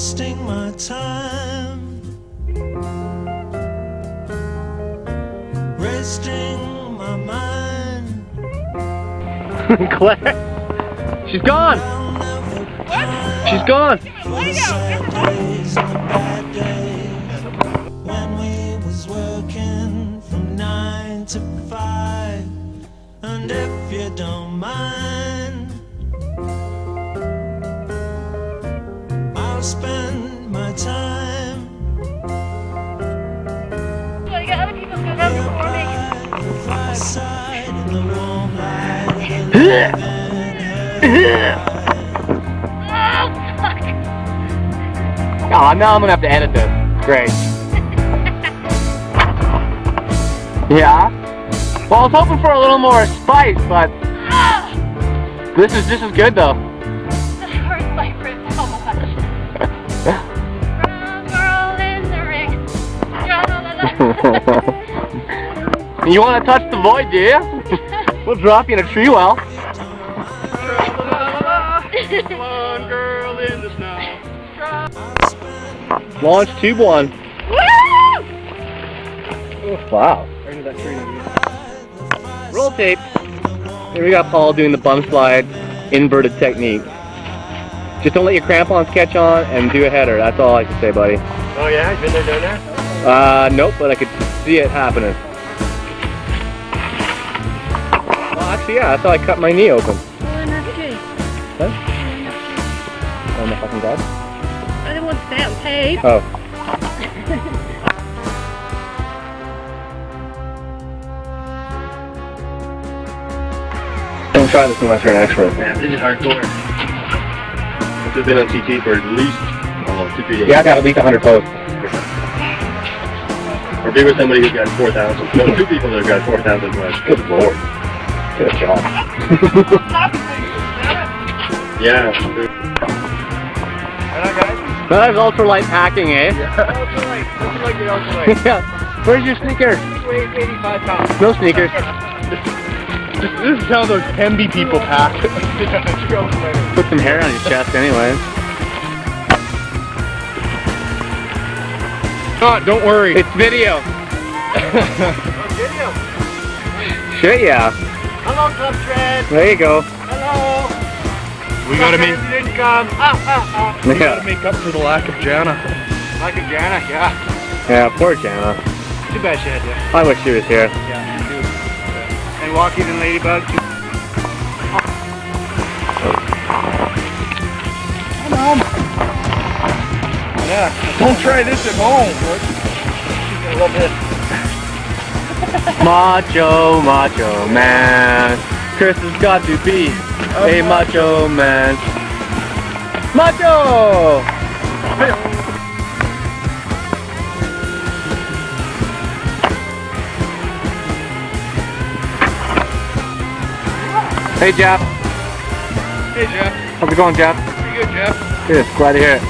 wasting my time, wasting my mind. Claire, she's gone. What? She's gone. Lay down. When we was working from 9 to 5, and if you don't mind, I'll spend my time. Well, you got other people doing that before me. By the fireside in the warm light of the living. Oh, fuck. Oh, now I'm gonna have to edit this. Great. Yeah? Well, I was hoping for a little more spice, but this is good though. The first vibrant so much. Brown girl in the ring. You want to touch the void, do you? We'll drop you in a tree well. One girl in the snow. Launch tube one. Woo! Oh, wow. Roll tape. Here we got Paul doing the bum slide inverted technique. Just don't let your crampons catch on and do a header. That's all I can say, buddy. Oh yeah, you been there done that? Nope, but I could see it happening. Well, actually, yeah, that's how I cut my knee open. What? Oh my fucking god. I didn't want to stay on tape. Oh. Don't try this unless you're an expert. Man, this is hardcore. I've been on TT for at least 2-3 days. Yeah, I got at least 100 posts. Or be with somebody who's got 4,000. No, 2 people that have got 4,000 plus. Good lord. Get a job. Yeah. That is ultralight packing, eh? Ultralight. Ultralight, the ultralight. Yeah. Where's your sneakers? Weighs 85 pounds. No sneakers. This is how those Hemby people pack. Put some hair on your chest anyway. Don't worry. It's video. Video. Shit, yeah. Hello, Club Tread. There you go. Hello. We gotta make You didn't come. we gotta Yeah. make up for the lack of Jana. Like a Jana, yeah. Yeah, poor Jana. Too bad she had to. I wish she was here. Yeah, me too. And Walkies and Ladybugs. Yeah. Don't try this at home. I love this. Macho, macho man. Chris has got to be a macho man. Macho! Hey, Jeff. Hey, Jeff. How's it going, Jeff? Pretty good, Jeff. Good. Glad to hear it.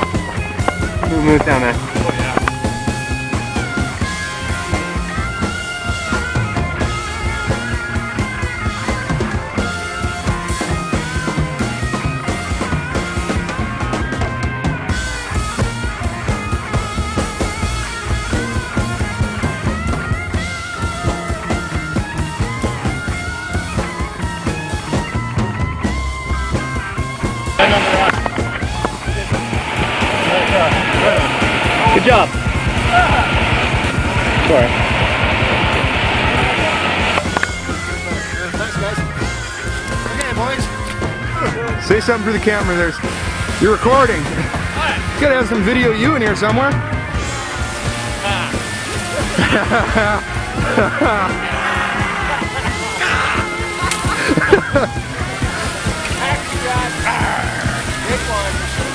Move down there. Oh, yeah. Good job. Sorry. Thanks, guys. Okay, boys. Say something for the camera. You're recording. You gotta have some video you in here somewhere.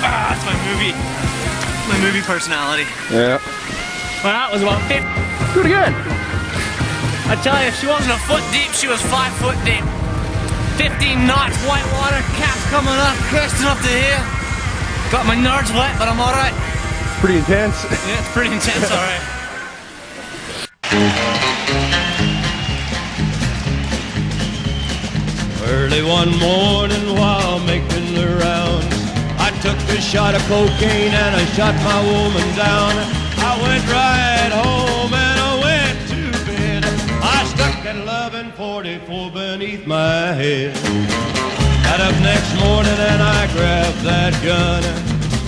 That's my movie personality. Yeah. Well, that was about 50. Pretty good. I tell you, if she wasn't a foot deep, she was 5 foot deep. 15 knots, white water, caps coming up, cresting up to here. Got my nerves wet, but I'm alright. Pretty intense. Yeah, it's pretty intense, alright. Early one morning while making the rounds, I took a shot of cocaine and I shot my woman down. I went right home and I went to bed. I stuck that 1144 beneath my head. Got up next morning and I grabbed that gun.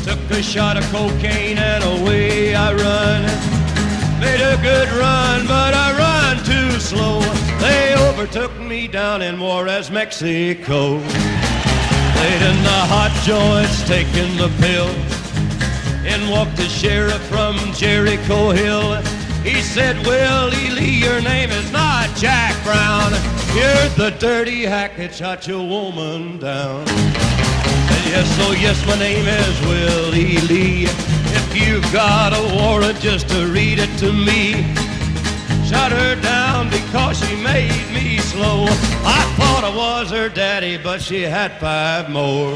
Took a shot of cocaine and away I run. Made a good run, but I run too slow. They overtook me down in Juarez, Mexico. Laid in the hot joints, taking the pills. In walked the sheriff from Jericho Hill. He said, Willie Lee, your name is not Jack Brown. You're the dirty hack that shot your woman down. Said, yes, oh yes, my name is Willie Lee. If you've got a warrant, just to read it to me. Shot her down because she made me slow. I thought I was her daddy, but she had 5 more.